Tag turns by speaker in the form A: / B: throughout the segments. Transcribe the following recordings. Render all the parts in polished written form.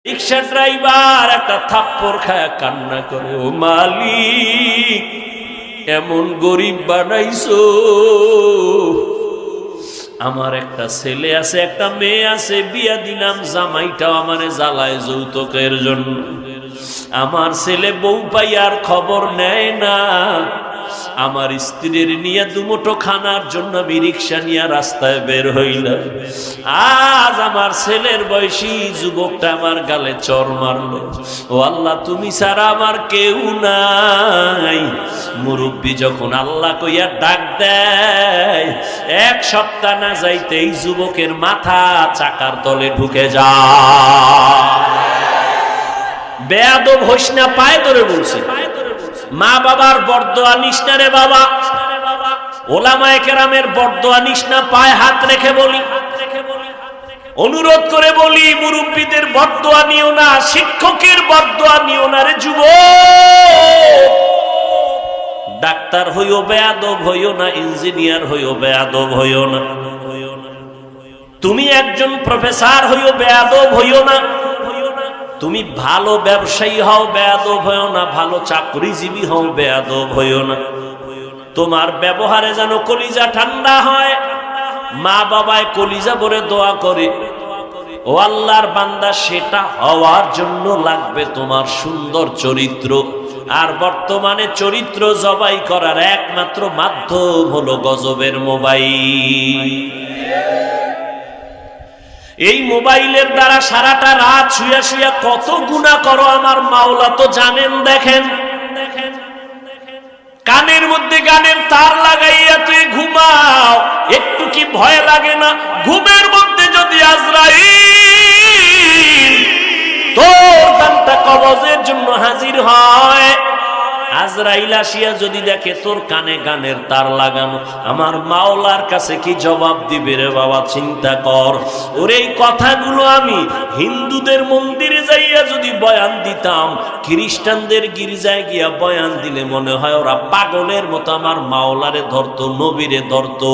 A: রিক্সা driver একটা থাপ্পড় খায়া কান্না করে, ও মালিক এমন গরিব বানাইছো, আমার একটা ছেলে আছে একটা মেয়ে আছে, বিয়া দিলাম, জামাইটাও আমারে জ্বালায় যৌতুকের জন্য। আমার ছেলে বউ পাইয়ার খবর নেয় না, আমার স্ত্রীর নিয়ে দুমুঠো খানার জন্য আমি রিক্সা নিয়ে রাস্তায় বের হইলাম। আজ আমার ছেলের বয়সী যুবকটা আমার গালে চর মারলো। ও আল্লাহ, তুমি ছাড়া আমার কেউ নাই। মুরব্বী যখন আল্লাহ কইয়া ডাক দেয়, এক সপ্তাহ না যাইতে এই যুবকের মাথা চাকার তলে ঢুকে যায়। বেয়াদব হইস না, পায়ে ধরে বলছে, মা বাবার বরদোয়া নিস না রে বাবা, ওলামায়ে কেরামের বরদোয়া নিস না, পায়ে হাত রেখে বলি, অনুরোধ করে বলি, মুরব্বীদের বরদোয়া নিও না, শিক্ষকের বরদোয়া নিও না রে যুবক। ডাক্তার হইও বেয়াদব হইও না, ইঞ্জিনিয়ার হইও বেয়াদব হইও না, তুমি একজন প্রফেসর হইও বেয়াদব হইও না, তুমি ভালো ব্যবসায়ী হও বেয়াদব হইও না, ভালো চাকরিজীবী হও বেয়াদব হইও না। তোমার ব্যবহারে যেন কলিজা ঠান্ডা হয়, মা বাবায় কলিজা ভরে দোয়া করে। ও আল্লাহর বান্দা, সেটা হওয়ার জন্য লাগবে তোমার সুন্দর চরিত্র। আর বর্তমানে চরিত্র জবাই করার একমাত্র মাধ্যম হলো গজবের মোবাইল। এই মোবাইলের দ্বারা সারাটা রাত শুয়ে শুয়ে কত গুনাহ করো আমার মাওলা তো জানেন। দেখেন, কানের মধ্যে গানের তার লাগাইয়া তুই ঘুমাও, একটু কি ভয় লাগে না? ঘুমের মধ্যে যদি আজরাইল তোর কানটা কবজের জন্য হাজির হয়, আজরাইল আসিয়া যদি দেখে তোর কানে গানের তার লাগানো, আমার মাওলার কাছে কি জবাব দিবে রে বাবা? চিন্তা কর। ওর এই কথাগুলো আমি হিন্দুদের মন্দিরে যাইয়া যদি বয়ান দিতাম, খ্রিস্টানদের গির্জায় গিয়া বয়ান দিলে মনে হয় ওরা পাগলের মতো আমার মাওলারে ধরতো, নবীরে ধরতো।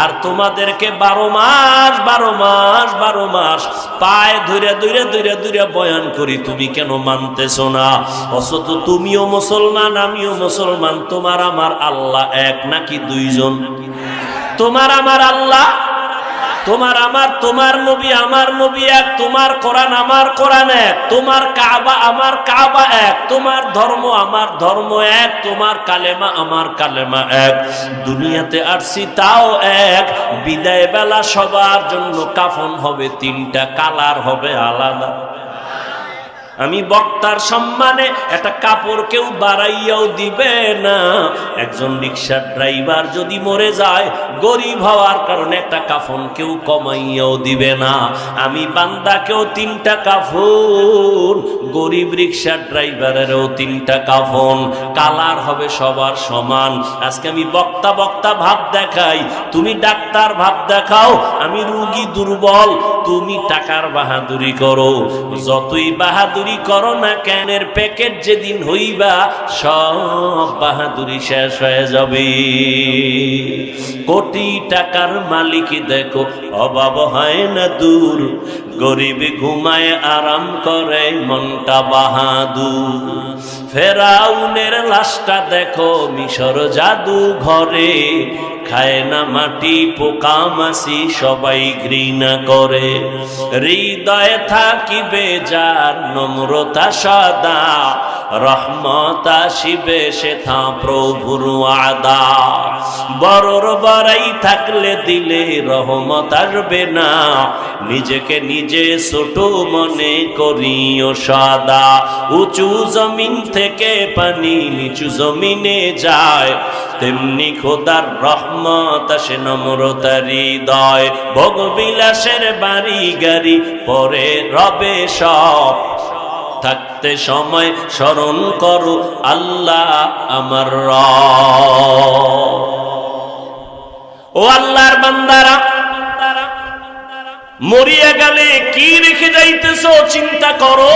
A: আর তোমাদেরকে 12 মাস পায়ে ধরে বয়ান করি, তুমি কেন মানতেছো না? অথচ তুমিও মুসলমান, আমিও মুসলমান। তোমার আমার আল্লাহ এক নাকি দুইজন? তোমার আমার আল্লাহ, তোমার নবী আমার নবী এক, তোমার কোরআন আমার কোরআন এক, তোমার কাবা আমার কাবা এক, তোমার ধর্ম আমার ধর্ম এক, তোমার কালেমা আমার কালেমা এক। দুনিয়াতে আসছি তাও এক। বিদায় বেলা সবার জন্য কাফন হবে 3টা, কালার হবে আলাদা। আমি বক্তার সম্মানে একটা কাপড় কেউ বাড়াইয়াও দিবে না। একজন রিক্সার ড্রাইভার যদি মরে যায়, গরিব হওয়ার কারণে একটা কাফন কেউ কমাইয়াও দিবে না। আমি বান্দাকেও 3টা কাফন, গরিব রিক্সার ড্রাইভারেরও 3টা কাফন, কালার হবে সবার সমান। আজকে আমি বক্তা ভাব দেখাই, তুমি ডাক্তার ভাব দেখাও। আমি রোগী দুর্বল, তুমি টাকার বাহাদুরি করো। যতই বাহাদুরি করো না কেনের প্যাকেট যেদিন হইবা, সব বাহাদুরি শেষ হয়ে যাবে। কোটি টাকার মালিক দেখো, অভাব হয় না দূর, গরিব ঘুমায় আরাম করে মনটা বাহাদুর। ফেরাউনের লাশটা দেখো মিশর জাদু ঘরে, খায় না মাটি পোকা মাছি সবাই ঘৃণা করে। হৃদয়ে থাকিবে যার নম্রতা সদা, রহমত আসিবে সেথা প্রভুর ওয়াদা। বড়র বড়াই থাকলে দিলে রহমত আসবে না, নিজেকে নিজে ছোট মনে করিও সদা। উঁচু জমিন থেকে পানি নিচু জমিনে যায়, তেমনি খোদার রহমত আসে নম্রতার হৃদয়। ভোগবিলাসের বাড়ি গাড়ি পরে রবে সব, থাকতে সময় স্মরণ করো আল্লাহ আমার রব। ও আল্লাহর বান্দারা, মরিয়া গেলে কি রেখে যাইতেছো চিন্তা করো।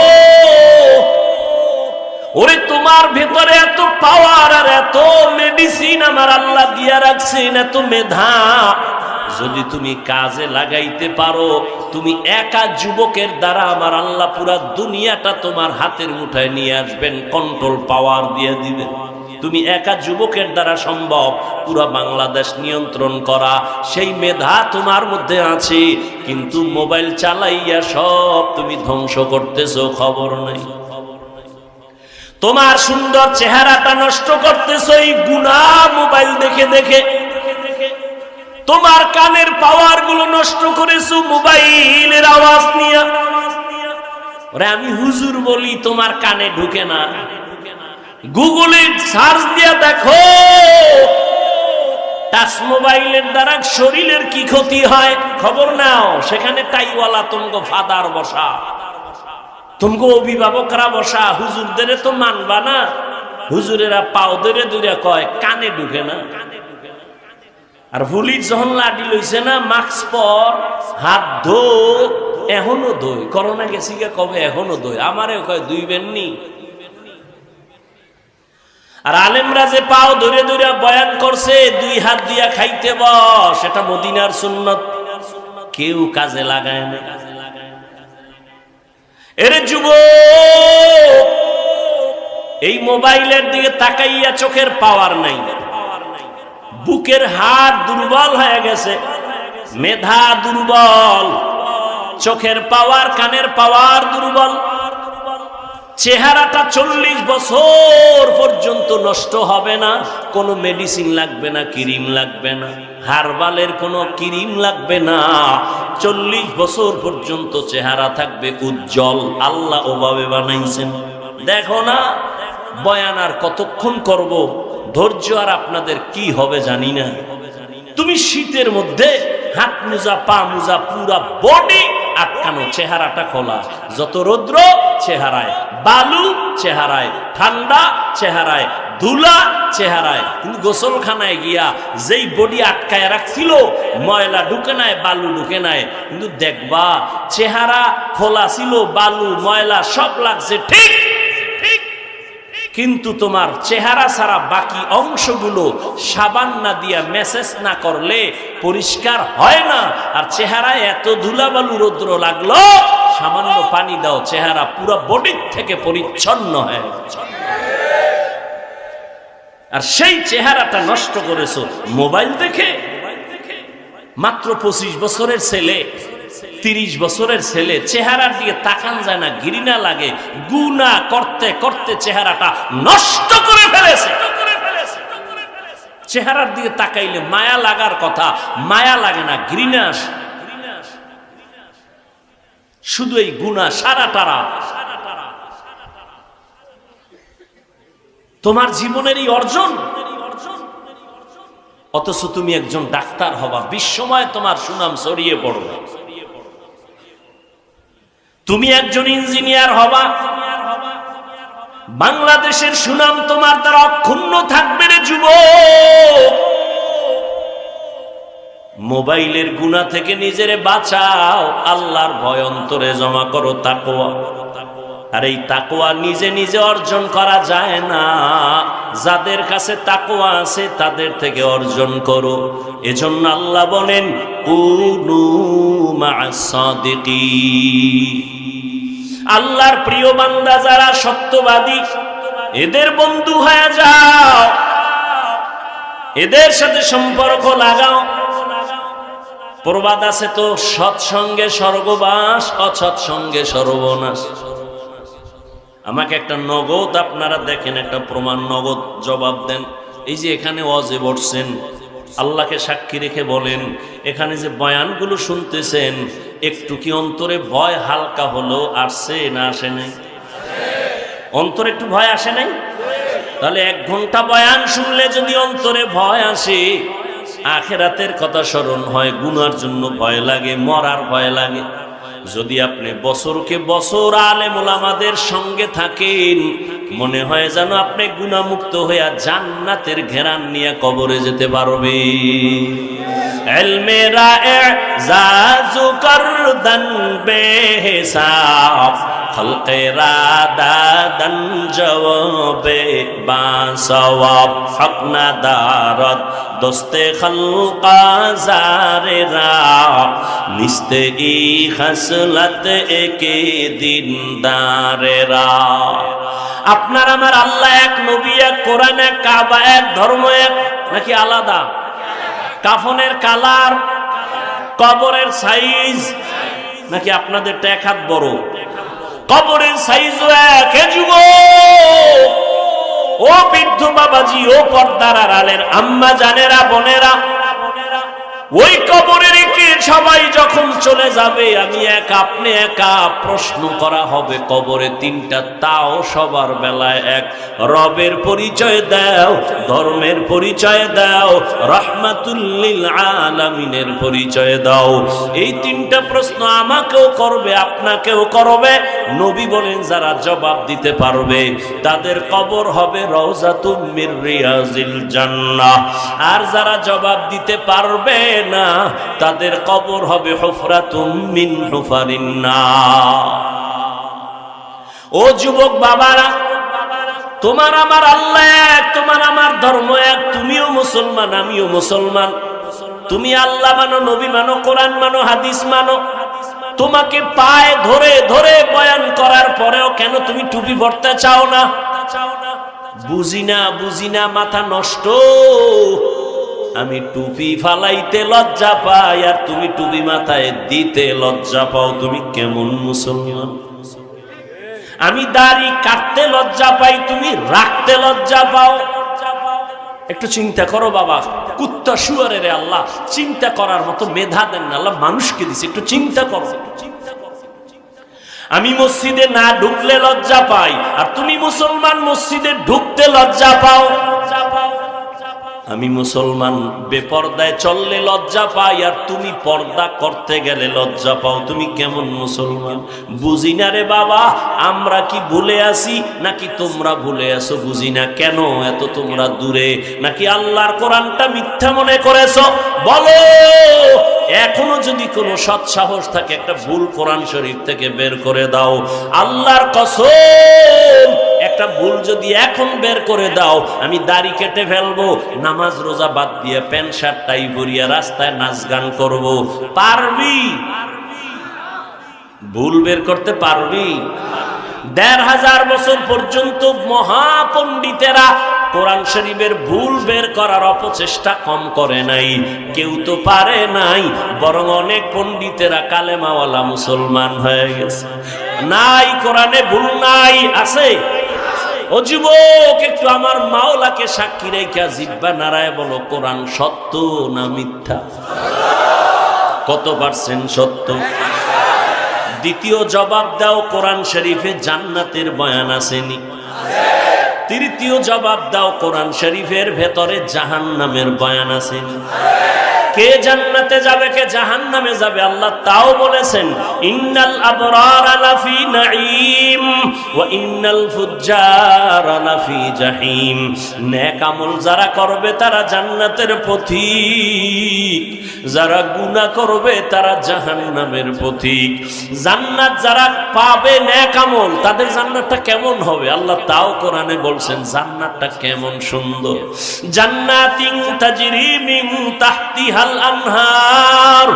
A: ওরে তোমার ভেতরে এত পাওয়ার আর এত মেডিসিন আমার আল্লাহ দিয়া রাখছেন, এত মেধা। যদি তুমি কাজে লাগাইতে পারো, তুমি একা যুবকের দ্বারা আমার আল্লাহ পুরা দুনিয়াটা তোমার হাতের মুঠায় নিয়ে আসবেন, কন্ট্রোল পাওয়ার দিয়ে দিবেন। তুমি একা যুবকের দ্বারা সম্ভব পুরা বাংলাদেশ নিয়ন্ত্রণ করা, সেই মেধা তোমার মধ্যে আছে, কিন্তু মোবাইল চালাইয়া সব তুমি ধ্বংস করতেছো, খবর নাই। তোমার সুন্দর চেহারাটা নষ্ট করতেছো এই গুনাহ মোবাইল দেখে দেখে। তোমার কানের পাওয়ার গুলো নষ্ট করেছো মোবাইলের আওয়াজ নিয়ে। ওরে আমি হুজুর বলি, তোমার কানে ঢুকে না। গুগলে সার্চ দিয়া দেখো টাচ মোবাইলের দ্বারা শরীরের কি ক্ষতি হয়, খবর নাও। সেখানে টাইওয়ালা তুমগো ফাদার বসা, তুমগো অভিভাবকরা বসা, হুজুরদের তো মানবা না। হুজুরেরা পাও ধরে দূরে কয় কানে ঢুকে না। আর পুলিশ যখন লাঠি লইছে না, মাস্ক পর, হাত ধো, এখনো ধোয়। করোনা গেছি গে কবে, এখনো ধোয়। আমারে কয় দুইবেন নি। আর আলেমরা যে পাও ধরে ধরে বয়ান করছে, দুই হাত দিয়া খাইতে বস, এটা মদিনার সুন্নত, কেউ কাজে লাগায় না। এরে যুবক, এই মোবাইলের দিকে তাকাইয়া চোখের পাওয়ার নাই, বুকের হাড় দুর্বল হয়ে গেছে, মেধা দুর্বল, চোখের পাওয়ার, কানের পাওয়ার দুর্বল। চেহারাটা 40 বছর পর্যন্ত নষ্ট হবে না, কোনো মেডিসিন লাগবে না, ক্রিম লাগবে না, হার্বালের কোনো ক্রিম লাগবে না। 40 বছর পর্যন্ত চেহারা থাকবে উজ্জ্বল। আল্লাহ ওভাবে বানাইছেন। দেখো না, বয়ান আর কতক্ষণ করব, ধৈর্য আর আপনাদের কি হবে জানি না। তুমি শীতের মধ্যে হাত মোজা, পা মোজা, পুরা বডি আটকানো, চেহারাটা খোলা, যত রৌদ্র চেহারায়, বালু চেহারায়, ঠান্ডা চেহারায়, ধুলা চেহারায়। কিন্তু গোসলখানায় গিয়া যেই বডি আটকায় রাখছিল, ময়লা ঢুকে নাই, বালু ঢুকে নাই, কিন্তু দেখবা চেহারা খোলা ছিল, বালু ময়লা সব লাগছে ঠিক, কিন্তু তোমার চেহারা ছাড়া বাকি অংশগুলো সাবান না দিয়া মেসেজ না করলে পরিষ্কার হয় না। আর চেহারায় এত ধুলাবালু রৌদ্র লাগলো, সামান্য পানি দাও, চেহারা পুরো বডির থেকে পরিচ্ছন্ন হয়। আর সেই চেহারাটা নষ্ট করেছো মোবাইল দেখে। মাত্র 25 বছরের ছেলে, 30 বছরের ছেলে, চেহারার দিকে তাকান যায় না, ঘৃণা লাগে, গুনাহ করতে করতে চেহারাটা নষ্ট করে ফেলেছে। চেহারার দিকে তাকাইলে মায়া লাগার কথা, মায়া লাগে না, ঘৃণা আসে। শুধু এই গুনাহ সারাটারা। তোমার জীবনের এই অর্জন, অথচ তুমি একজন ডাক্তার হবা, বিশ্বময় তোমার সুনাম ছড়িয়ে পড়বে। তুমি একজন ইঞ্জিনিয়ার হবা, বাংলাদেশের সুনাম তোমার দ্বারা অক্ষুণ্ণ থাকবে রে যুবক। মোবাইলের গুনাহ থেকে নিজেরে বাঁচাও, আল্লাহর ভয় অন্তরে জমা করো, তাকওয়া। আর এই তাকওয়া নিজে নিজে অর্জন করা যায় না, যাদের কাছে তাকওয়া আছে তাদের থেকে অর্জন করো। এজন্য আল্লাহ বলেন কুনু মা'আস সাদিকিন। আল্লাহর প্রিয় বান্দা যারা সত্যবাদী, এদের বন্ধু হয়ে যাও, এদের সাথে সম্পর্ক লাগাও। প্রবাদ আছে তো, সৎসঙ্গে স্বর্গবাস, অসৎসঙ্গে সর্বনাশ। আমাকে একটা নগদ, আপনারা দেখেন একটা প্রমাণ, নগদ জবাব দেন। এই যে এখানে ওয়াজে বসছেন, আল্লাহকে সাক্ষী রেখে বলেন, এখানে যে বয়ানগুলো শুনতেছেন, একটু কি অন্তরে ভয় হালকা হলো আসছে না আসে নাই? অন্তরে একটু ভয় আসে নাই? তাহলে 1 ঘন্টা বয়ান শুনলে যদি অন্তরে ভয় আসে, আখিরাতের কথা স্মরণ হয়, গুনার জন্য ভয় লাগে, মরার ভয় লাগে। যদি আপনি বছরকে বছর আলেম ওলামাদের সঙ্গে থাকেন, মনে হয় যেন আপনি গুনাহমুক্ত হইয়া জান্নাতের ঘেরান নিয়ে কবরে যেতে পারবে। ইলমে রা'ই জাজু করদান বেহিসাব, খলকেরা দাদান জওয়াবে বা সওয়াব হক না দারত দোস্তে খলকা জারেরা নিস্তে ই খসলত একে দিনদারেরা। আপনার আমার আল্লাহ এক, নবী এক, কোরআন এক, কাবা এক, ধর্ম এক, নাকি আলাদা? কাফনের কালার, কবরের সাইজ, নাকি আপনাদেরটা এক হাত বড়? কবরের সাইজও এক। হে যুবক, ও বৃদ্ধ বাবাজি, ও পর্দার আড়ালের আম্মা জানেরা, বোনেরা, ওই কবরে রেখে সবাই যখন চলে যাবে, আমি এক, আপনি একা, প্রশ্ন করা হবে কবরে তিনটা, তাও সবার বেলায় এক। রবের পরিচয় দাও, ধর্মের পরিচয় দাও, রাহমাতুল লিল আলামিনের পরিচয় দাও। এই তিনটা প্রশ্ন আমাকেও করবে, আপনাকেও করবে। নবী বলেন যারা জবাব দিতে পারবে তাদের কবর হবে রওজাতুম মির রিয়াজিল জান্নাহ, আর যারা জবাব দিতে পারবে না তাদের কবর হবে হুফরাতুম মিন হুফারিন নার। ও যুবক বাবারা, তোমার আমার আল্লাহ এক, তোমার আমার ধর্ম এক, তুমিও মুসলমান আমিও মুসলমান। তুমি আল্লাহ মানো, নবী মানো, কোরআন মানো, হাদিস মানো। তোমাকে পায়ে ধরে ধরে বয়ান করার পরেও কেন তুমি টুপি পরতে চাও না? বুঝি না, বুঝি না, মাথা নষ্ট। আমি টুপি ফালাইতে লজ্জা পাই আর তুমি টুপি মাথায় দিতে লজ্জা পাও, তুমি কেমন মুসলমান? আমি দাড়ি কাটতে লজ্জা পাই, তুমি রাখতে লজ্জা পাও। একটু চিন্তা করো বাবা, কুত্তা শুয়ারে রে আল্লাহ চিন্তা করার মতো মেধা দেন না, আল্লাহ মানুষকে দিছে, একটু চিন্তা করো। আমি মসজিদে না ঢুকলে লজ্জা পাই আর তুমি মুসলমান মসজিদে ঢুকতে লজ্জা পাও। আমি মুসলমান বেপর্দায় চললে লজ্জা পাই আর তুমি পর্দা করতে গেলে লজ্জা পাও, তুমি কেমন মুসলমান? বুঝি না রে বাবা, আমরা কি ভুলে আসি নাকি তোমরা ভুলে আসো? বুঝি না কেন এত তোমরা দূরে, নাকি আল্লাহর কোরআনটা মিথ্যা মনে করেছো? বলো, এখনো যদি কোনো সৎ সাহস থাকে একটা ভুল কোরআন শরীফ থেকে বের করে দাও। আল্লাহর কসম, একটা ভুল যদি এখন বের করে দাও, আমি দাড়ি কেটে ফেলবো, নামাজ রোজা বাদ দিয়ে প্যান্ট শার্ট টাই পরিয়া রাস্তায় নাচ গান করবো। পারবি? ভুল বের করতে পারবি? ১৫০০ বছর পর্যন্ত মহাপণ্ডিতেরা কোরআন শরীফের ভুল বের করার অপচেষ্টা কম করে নাই, কেউ তো পারে নাই, বরং অনেক পণ্ডিতেরা কালেমাওয়ালা মুসলমান হয়ে গেছে। নাই কোরআনে ভুল নাই, আছে? ও যুবক, একটু আমার মাওলাকে সাক্ষী রেখে জিহ্বা নাড়ায় বলো, কোরআন সত্য না মিথ্যা? কত পার্সেন্ট সত্য? দ্বিতীয় জবাব দাও, কোরআন শরীফে জান্নাতের বয়ান আসেনি? তৃতীয় জবাব দাও, কোরআন শরীফের ভেতরে জাহান্নামের বয়ান আসেনি? কে জান্নাতে যাবে, কে জাহান্নামে যাবে আল্লাহ তাও বলেছেন, ইন্নাল আবরারা লাফি নাঈম ওয়া ইন্নাল ফুজ্জারা লাফি জাহিম। নেক আমল যারা করবে তারা জান্নাতের পথিক, যারা গুনাহ করবে তারা জাহান্নামের পথিক। জান্নাত যারা পাবে নেক আমল, তাদের জান্নাতটা কেমন হবে আল্লাহ তাও কোরআনে বলছেন, জান্নাতটা কেমন সুন্দর। জান্নাতিন তাজরি মিন তাহতিহা আনহার,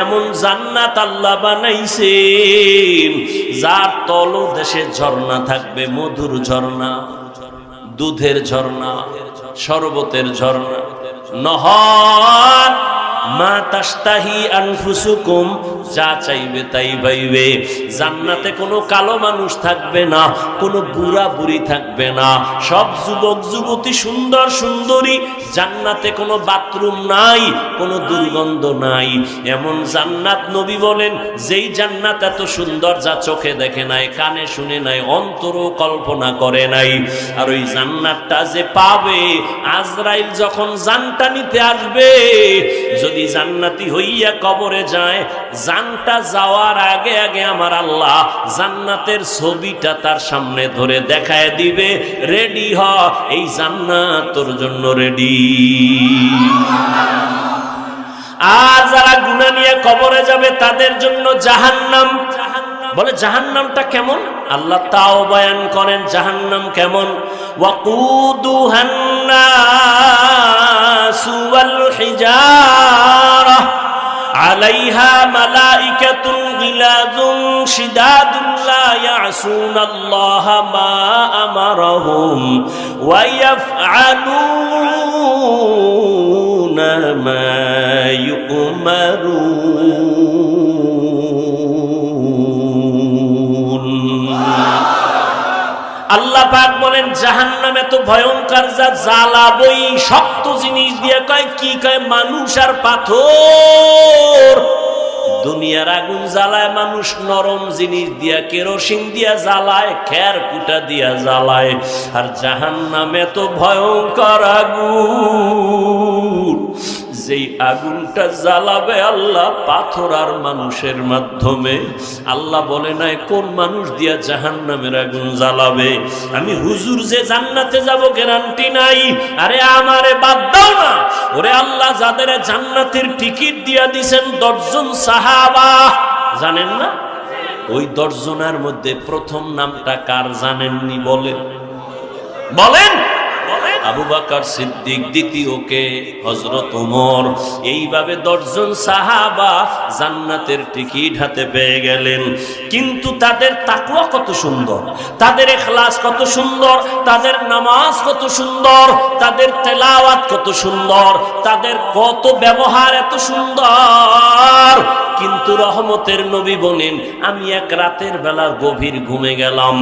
A: এমন জান্নাত আল্লাহ বানাইছেন যার তলদেশে ঝর্ণা থাকবে, মধুর ঝর্ণা, দুধের ঝর্ণা, শরবতের ঝর্ণা। নহর মা তাশতাহি আনফুসুকুম, যা চাইবে তাই পাইবে। জান্নাতে কোনো কালো মানুষ থাকবে না, কোনো বুড়া বুড়ি থাকবে না, সব যুবক যুবতী সুন্দর সুন্দরী। জান্নাতে কোনো বাথরুম নাই, কোনো দুর্গন্ধ নাই। এমন জান্নাত নবী বলেন, যেই জান্নাত এত সুন্দর যা চোখে দেখে নাই, কানে শুনে নাই, অন্তরও কল্পনা করে নাই। আর ওই জান্নাতটা যে পাবে, আজরাইল যখন জানটা নিতে আসবে, যদি জান্নাতি হইয়া কবরে যায়, জানটা যাওয়ার আগে আগে আমার আল্লাহ জান্নাতের ছবিটা তার সামনে ধরে দেখায় দিবে, রেডি হ, এই জান্নাত তোর জন্য রেডি। আর যারা গুনাহ নিয়ে কবরে যাবে তাদের জন্য জাহান্নাম। বলে জাহান্নামটা কেমন? আল্লাহ তাও বয়ান করেন জাহান্নাম কেমন। ওয়াকুদুহান নাসু ওয়াল হিজারাহ আলাইহা মালাইকাতুন গিলাযুন শিদাদুন লা ইয়াসুনাল্লাহা মা আমারাহুম ওয়া ইয়াফআলুনা মা ইউমারুন। আল্লাহ পাক বলেন জাহান্নাম এত ভয়ঙ্কর, যা জ্বালাবই শক্ত জিনিস দিয়ে। কয় কি? কয় মানুষ আর পাথর। দুনিয়ার আগুন জ্বালায় মানুষ নরম জিনিস দিয়া, কেরোসিন দিয়া জ্বালায়, খের কুটা দিয়া জ্বালায়। আর জাহান্নাম এত ভয়ঙ্কর আগুন, যেই আগুনটা জ্বালাবে আল্লাহ পাথর আর মানুষের মাধ্যমে। আল্লাহ বলে নাই কোন মানুষ দিয়া জাহান্নামের আগুন জ্বালাবে। আমি হুজুর যে জান্নাতে যাব গ্যারান্টি নাই। আরে আমারে বাদ দাও না। ওরে আল্লাহ যাদের জান্নাতের টিকিট দিয়া দিছেন 10 জন সাহাবা, জানেন না? ওই 10 জনের মধ্যে প্রথম নামটা কার জানেননি? বলেন বলেন। আবু বকর সিদ্দিক, দ্বিতীয়কে হযরত ওমর। এইভাবে 10 জন সাহাবা জান্নাতের টিকিট হাতে পেয়ে গেলেন। কিন্তু তাদের তাকওয়া কত সুন্দর, তাদের ইখলাস কত সুন্দর, তাদের নামাজ কত সুন্দর, তাদের তেলাওয়াত কত সুন্দর, তাদের কত ব্যবহার এত সুন্দর। কিন্তু রহমতের নবী বলেন আমি এক রাতের বেলা গভীর ঘুমে গেলাম,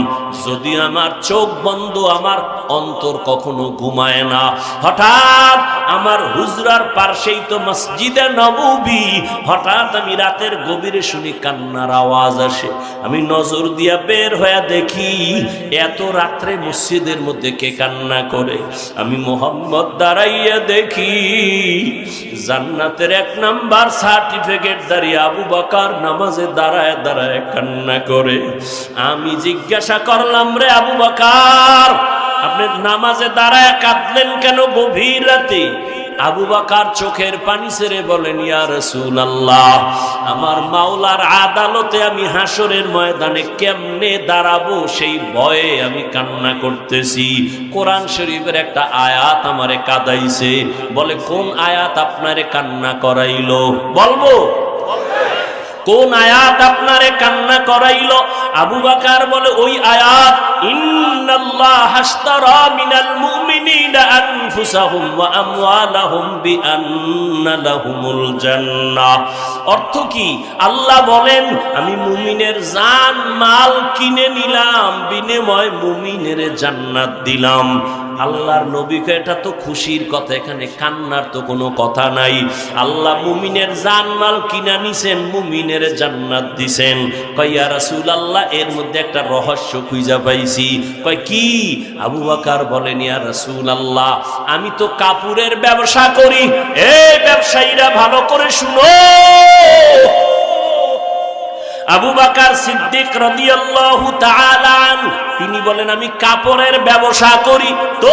A: যদি আমার চোখ বন্ধ, আমার অন্তর কখনো ঘুমায় না। হঠাৎ আমার হুজরার পাশেই তো মসজিদে নববী, হঠাৎ আমি রাতের গভীরে শুনি কান্নার আওয়াজ আসে। আমি নজর দিয়া বের হয়ে দেখি এত রাত্রে মসজিদের মধ্যে কে কান্না করে। আমি মোহাম্মদ দাঁড়াইয়া দেখি জান্নাতের 1 নাম্বার সার্টিফিকেট দাঁড়িয়ে আবু বকর নামাজে দাঁড়ায় দাঁড়ায় কান্না করে। আমি জিজ্ঞাসা করলাম, রে আবু বকর, আপনি নামাজে দাঁড়ায় কাঁদলেন কেন গভীর রাতে? আবু বকর চোখের পানি ছেড়ে বলেন, ইয়া রাসূলুল্লাহ, আমার মাওলার আদালতে আমি হাসরের ময়দানে কেমনে দাঁড়াবো সেই ভয়ে আমি কান্না করতেছি। কোরআন শরীফের একটা আয়াত আমারে কাঁদাইছে। বলে কোন আয়াত আপনারে কান্না করাইলো? বলবো কোন আয়াত আপনারে কান্না করাইলো? আবু বকর বলে ওই আয়াত, ইন্নাল্লাহা আশতারা মিনাল মুমিনিনা আনফুসাহুম ওয়া আমওয়ালাহুম বিআন্না লাহুমুল জান্নাহ। অর্থ কি? আল্লাহ বলেন আমি মুমিনের জান মাল কিনে নিলাম, বিনিময়ে মুমিনের জান্নাত দিলাম। আল্লাহর নবীকে এটা তো খুশির কথা, এখানে কান্নার তো কোনো কথা নাই। আল্লাহ মুমিনের জানমাল কিনা নিছেন, মুমিনের জান্নাত দিছেন। কয় ইয়া রাসূলুল্লাহ, এর মধ্যে একটা রহস্য খুঁজে পাইছি। কয় কি? আবু বকর বলেন, ইয়া রাসূলুল্লাহ, আমি তো কাপড়ের ব্যবসা করি। এই ব্যবসায়ীরা ভালো করে শুনো। আবু বকর সিদ্দিক রাদিয়াল্লাহু তাআলা আনহু তিনি বলেন আমি কাপড়ের ব্যবসা করি। তো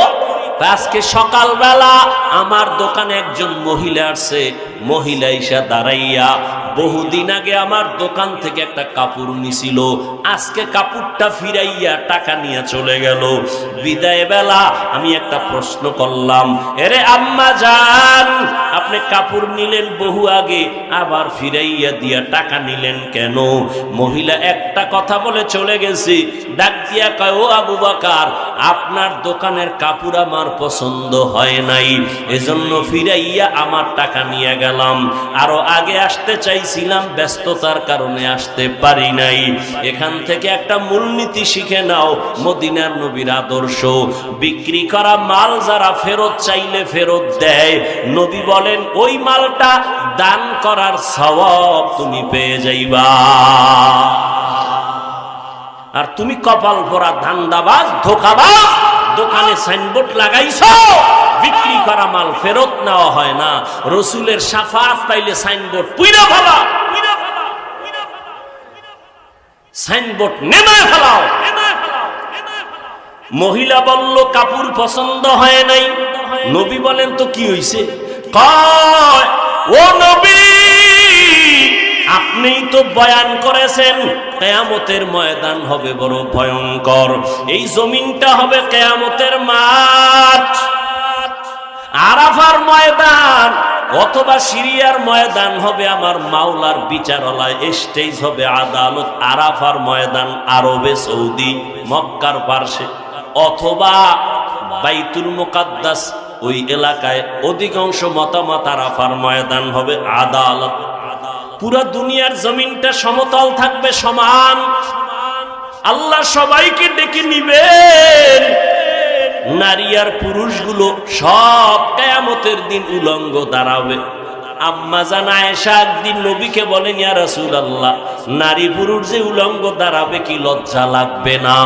A: আজকে সকালবেলা আমার দোকানে একজন মহিলা আসছে। মহিলা এসে দাঁড়াইয়া বহুদিন আগে আমার দোকান থেকে একটা কাপড় নিছিল, আজকে কাপড়টা ফিরাইয়া টাকা নিয়ে চলে গেল। বিদায় বেলা আমি একটা প্রশ্ন করলাম, এরে আম্মা জান, আপনি কাপড় নিলেন বহু আগে, আবার ফিরাইয়া দিয়া টাকা নিলেন কেন? মহিলা একটা কথা বলে চলে গেছে। ডাক দিয়া কয়, ও আবু বকর, আপনার দোকানের কাপড় আমার পছন্দ হয় নাই, এজন্য ফিরাইয়া আমার টাকা নিয়ে গেলাম। আরো আগে আসতে চাইছিলাম, ব্যস্ততার কারণে আসতে পারি নাই। এখান থেকে একটা মূলনীতি শিখে নাও, মদিনার নবীর আদর্শ। বিক্রি করা মাল যারা ফেরত চাইলে ফেরত দেয়, নবী বলেন ওই মালটা দান করার সওয়াব তুমি পেয়ে যাইবা। আর তুমি কপাল পরা ধান্দাবাজ, ধোঁকাবাজ, দোকানে সাইনবোর্ড লাগাইছো, বিক্রি করা মাল ফেরত নেওয়া হয় না। রসুলের শাফাআত পাইলে সাইনবোর্ড পুইরা ফেলাও, সাইনবোর্ড নেমে ফেলাও। মহিলা বলল কাপড় পছন্দ হয় নাই। নবী বলেন তো কি হইছে? কয়, ও নবী, আপনিই তো বয়ান করেছেন কিয়ামতের ময়দান হবে বড় ভয়ঙ্কর, এই জমিনটা হবে কিয়ামতের মাঠ, আরাফার ময়দান অথবা সিরিয়ার ময়দান হবে আমার মাওলার বিচারালয়, স্টেজ হবে আদালত। আরাফার ময়দান আরবে সৌদি মক্কার পার্শ্বে অথবা বাইতুল মুকাদ্দাস ওই এলাকায় অধিকাংশ মতামত আরাফার ময়দান হবে আদালত। পুরা দুনিয়ার জমিনটা সমতল থাকবে, সমান। আল্লাহ সবাইকে ডেকে নিবেন, নারী আর পুরুষগুলো সব কিয়ামতের দিন উলঙ্গ দাঁড়াবে। আম্মা জান আয়েশা একদিন নবীকে বলেন, ইয়া রাসূলুল্লাহ, নারী পুরুষ যে উলঙ্গ দাঁড়াবে কি লজ্জা লাগবে না?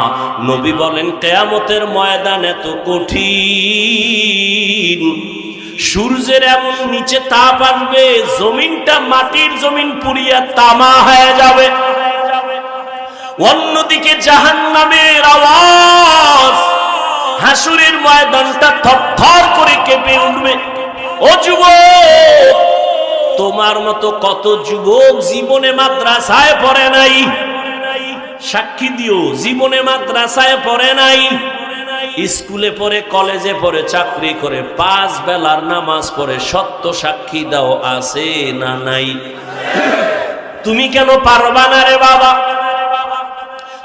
A: নবী বলেন, কিয়ামতের ময়দান এত কঠিন, সূর্যের এমন নিচে তাপ আসবে, জমিনটা মাটির জমিন পুড়িয়া তামা হয়ে যাবে। অন্যদিকে জাহান্নামের আওয়াজ, হাসুরের ময়দানটা থরথর করে কেঁপে উঠবে। ও যুবক, তোমার মতো কত যুবক জীবনে মাদ্রাসায় পড়ে নাই, সাক্ষী দিও, জীবনে মাদ্রাসায় পড়ে নাই, স্কুলে পড়ে, কলেজে পড়ে, চাকরি করে, 5 বেলার নামাজ পড়ে, সত্য সাক্ষী দাও আছে না নাই? তুমি কেন পারবা না রে বাবা?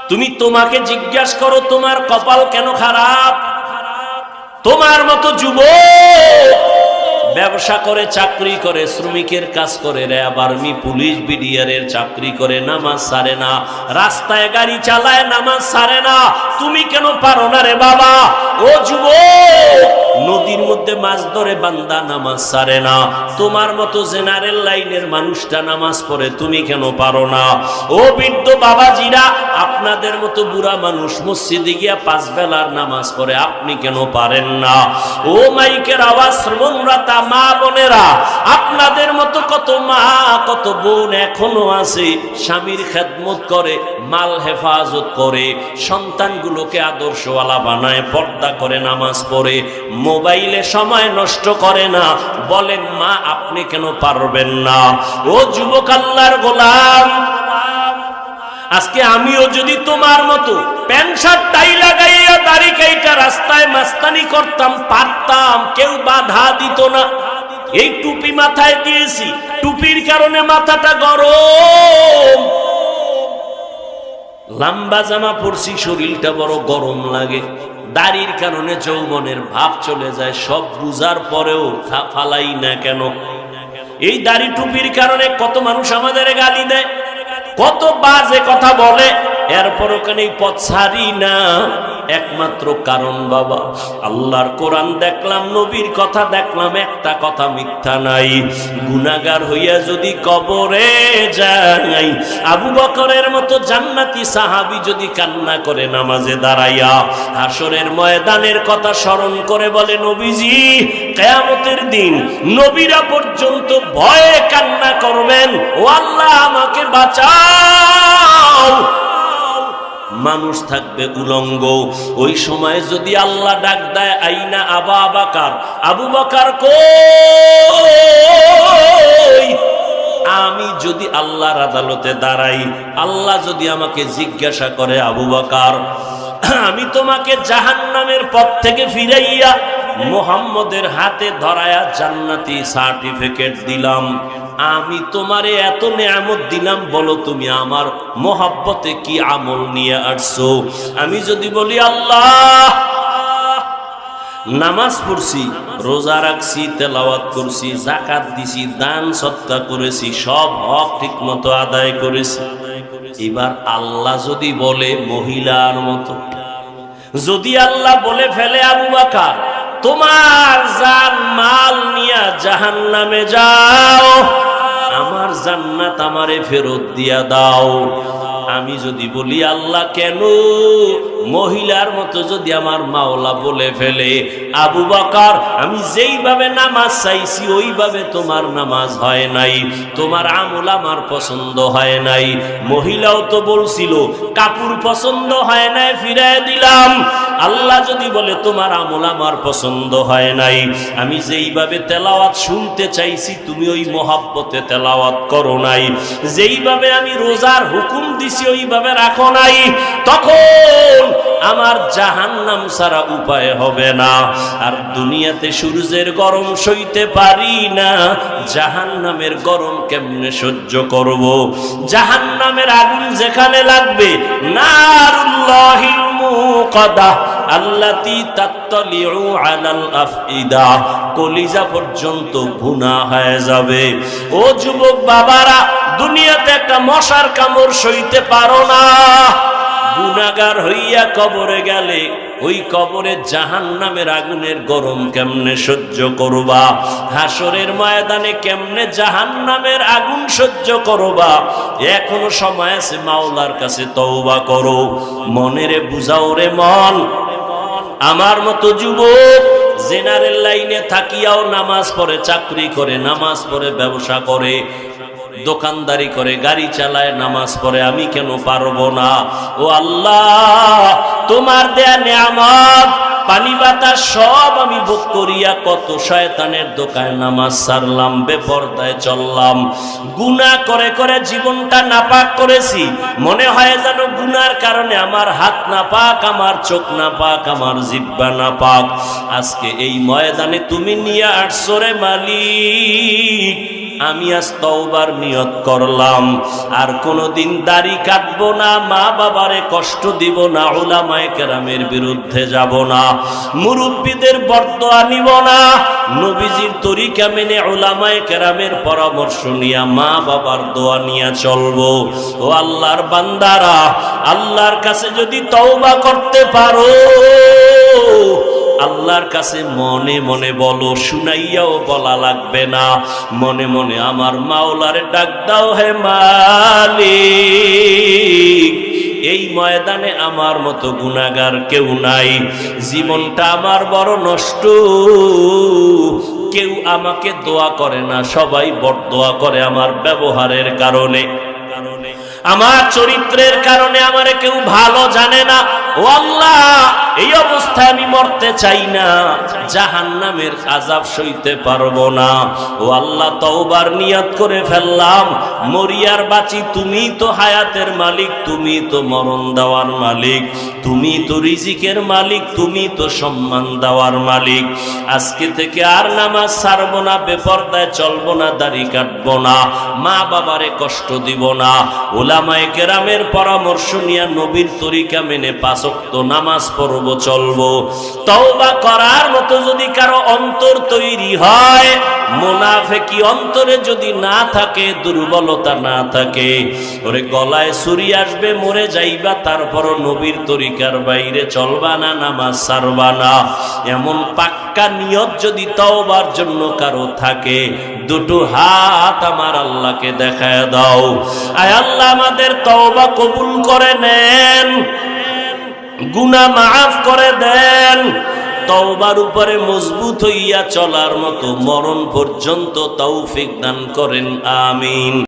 A: তুমি তোমাকে জিজ্ঞাসা করো, তোমার কপাল কেন খারাপ? তোমার মতো যুবক ব্যবসা করে, চাকরি করে, শ্রমিকের কাজ করে, র্যাব, আর্মি, পুলিশ, বিডিআরের চাকরি করে, নামাজ ছাড়ে না, রাস্তায় গাড়ি চালায়, নামাজ ছাড়ে না। তুমি কেন পারো না রে বাবা? ও যুবক, নদীর মধ্যে মাছ ধরে বান্দা নামাজ ছাড়ে না, তোমার মতো জেনারেল লাইনের মানুষটা নামাজ পড়ে, তুমি কেন পারো না? ও বৃদ্ধ বাবাজিরা, আপনাদের মতো বুড়া মানুষ মসজিদে গিয়া 5 বেলার নামাজ পড়ে, আপনি কেন পারেন না? ও মাইকের আওয়াজ শ্রবণরতা মা বোনেরা, আপনাদের মতো কত মা, কত বোন এখনো আছে, স্বামীর খেদমত করে, মাল হেফাজত করে, সন্তানগুলোকে আদর্শওয়ালা বানায়, পর্দা করে, নামাজ পড়ে, মোবাইলে সময় নষ্ট করে না। বলেন মা, আপনি কেন পারবেন না? ও যুবক আল্লাহর গোলাম, আজকে আমিও যদি তোমার মতো প্যান্ট শার্ট টাই লাগাইয়া দাড়ি কাইটা রাস্তায় মাস্তানি করতাম, পারতাম, কেউ বাধা দিত না। এই টুপি মাথায় দিয়েছি, টুপির কারণে মাথাটা গরম, লম্বা জামা পরছি, শরীরটা বড় গরম লাগে, দাড়ির কারণে যৌবনের ভাব চলে যায়। সব বুঝার পরেও ফালাই না কেন? এই দাড়ি টুপির কারণে কত মানুষ আমাদের গালি দেয়, কত বাজে কথা বলে, এরপরও কেন এই পথ ছাড়ি না? একমাত্র কারণ বাবা, আল্লাহর কোরআন দেখলাম, নবীর কথা দেখলাম, একটা কথা মিথ্যা নাই। গুনাহগার হইয়া যদি কবরে যাই, আবু বকরের মতো জান্নাতি সাহাবী যদি কান্না করে নামাজে দাঁড়াইয়া, হাসরের ময়দানের কথা স্মরণ করে বলে, নবীজি কিয়ামতের দিন নবীরা পর্যন্ত ভয়ে কান্না করবেন, ও আল্লাহ আমাকে বাঁচাও। মানুষ থাকবে উলঙ্গ, ওই সময় যদি আল্লাহ ডাক দেয়, আইনা আবা বাকার, আবু বকর কই? আমি যদি আল্লাহর আদালতে দাঁড়াই, আল্লাহ যদি আমাকে জিজ্ঞাসা করে, আবু বকর, আমি তোমাকে জাহান্নামের পথ থেকে ফিরাইয়া মুহাম্মদের হাতে ধরায়া জান্নাতি সার্টিফিকেট দিলাম, আমি তোমারে এত নেয়ামত দিলাম, বলো তুমি আমার মোহাব্বতে কি আমল নিয়ে আসছো? আমি যদি বলি, আল্লাহ নামাজ পড়ছি, রোজা রাখছি, তেলাওয়াত করছি, যাকাত দিছি, দান সদকা করেছি, সব হক ঠিক মতো আদায় করেছি, এবার আল্লাহ যদি বলে মহিলার মতো, যদি আল্লাহ বলে ফেলে, আবু বকর তোমার জান মাল নিয়া জাহান্নামে যাও, আমার জান্নাত আমারে ফেরত দিয়া দাও, আমি যদি বলি আল্লাহ কেন মহিলার মতো যদি আমার মাওলা বলে ফেলে, আবু বকর আমি যেইভাবে নামাজ চাইছি ওইভাবে তোমার নামাজ হয় নাই, তোমার আমল আমার পছন্দ হয় নাই। মহিলাও তো বলছিল কাপড় পছন্দ হয় নাই, ফিরায় দিলাম। আল্লাহ যদি বলে তোমার আমল আমার পছন্দ হয় নাই, আমি যেইভাবে তেলাওয়াত শুনতে চাইছি তুমি ওই মহাব্বতে তেলাওয়াত করো নাই, যেইভাবে আমি রোজার হুকুম দিছি ওইভাবে রাখো নাই, তখন আমার জাহান্নাম ছাড়া উপায় হবে না। আর দুনিয়াতে সূর্যের গরম সইতে পারি না, জাহান্নামের গরম কেমনে সহ্য করব? জাহান্নামের আগুন যেখানে লাগবে, নারুল্লাহিল মুকাদা আল্লাতী তাত্তালিউ আলাল আফইদা, কলিজা পর্যন্ত ভুনা হয়ে যাবে। ও যুবক বাবারা, দুনিয়াতে একটা মশার কামড় সইতে পারো না, গুনাহগার হইয়া কবরে গেলে ওই কবরে জাহান্নামের আগুনের গরম কেমনে সহ্য করবা? হাসরের ময়দানে কেমনে জাহান্নামের আগুন সহ্য করবা? এখনো সময় আছে, মাওলার কাছে তওবা করো, মনেরে বুঝাও রে মন। আমার মতো যুবক জেনারেল লাইনে থাকিয়াও নামাজ পড়ে, চাকরি করে, নামাজ পড়ে, ব্যবসা করে, দোকানদারি করে, গাড়ি চালায়, নামাজ পড়ে, আমি কেন পারবো না? ও আল্লাহ, তোমার দেয়া নেয়ামত পানি বাতাস সব আমি ভোগ করিয়া কত শয়তানের দোকানে নামাজ ছাড়লাম, বেপরদায় চললাম, গুনাহ করে করে জীবনটা নাপাক করেছি। মনে হয় যেন গুনার কারণে আমার হাত নাপাক, আমার চোখ নাপাক, আমার জিহ্বা নাপাক। আজকে এই ময়দানে তুমি নিয়ে আসছো রে মালিক, আমি আজ তওবার নিয়ত করলাম, আর কোনোদিন দাড়ি কাটবো না, মা বাবারে কষ্ট দিব না, উলামায়ে কেরামের বিরুদ্ধে যাব না, মুরব্বীদের বরদোয়া নিব না, নবীজির তরিকা মেনে উলামায়ে কেরামের পরামর্শ নিয়া মা বাবার দোয়া নিয়ে চলবো। ও আল্লাহর বান্দারা, আল্লাহর কাছে যদি তওবা করতে পারো, আল্লাহর কাছে মনে মনে বলো, শুনাইয়াও বলা লাগবে না, মনে মনে আমার মাওলারে ডাক দাও, হে মালিক এই ময়দানে আমার মতো গুনাহগার কেউ নাই, জীবনটা আমার বড় নষ্ট, কেউ আমাকে দোয়া করে না, সবাই বরদোয়া করে আমার ব্যবহারের কারণে, আমার চরিত্রের কারণে আমারে কেউ ভালো জানে না। ও আল্লাহ, এই অবস্থায় আমি মরতে চাই না, জাহান্নামের আযাব সইতে পারবো না। ও আল্লাহ, তওবার নিয়ত করে ফেললাম, মরিয়ার বাঁচি তুমি তো হায়াতের মালিক, তুমি তো মরণ দেওয়ার মালিক, তুমি তো রিজিকের মালিক, তুমি তো সম্মান দেওয়ার মালিক। আজকে থেকে আর নামাজ ছাড়বো না, বেপরদায় চলবো না, দাড়ি কাটবো না, মা বাবারে কষ্ট দিব না, উলামায়ে কেরামের পরামর্শ নিয়ে নবীর তরিকা মেনে 5 ওয়াক্ত নামাজ পড়বো, চলবো। তওবা করার মতো যদি কারো অন্তর তৈরি হয়, মুনাফিকি অন্তরে যদি না থাকে, দুর্বলতা না থাকে, ওরে গলায় ছুরি আসবে, মরে যাইবা, তারপরও নবীর তরিকার বাইরে চলবা না, নামাজ ছাড়বা না, এমন পাক্কা নিয়ত যদি তওবার জন্য কারো থাকে, দুটো হাত আমার আল্লাহকে দেখায় দাও। আয় আল্লাহ, আমাদের তওবা কবুল করে নেন, গুনাহ মাফ করে দেন, তওবার উপরে মজবুত হইয়া চলার মতো মরণ পর্যন্ত তৌফিক দান করেন, আমিন।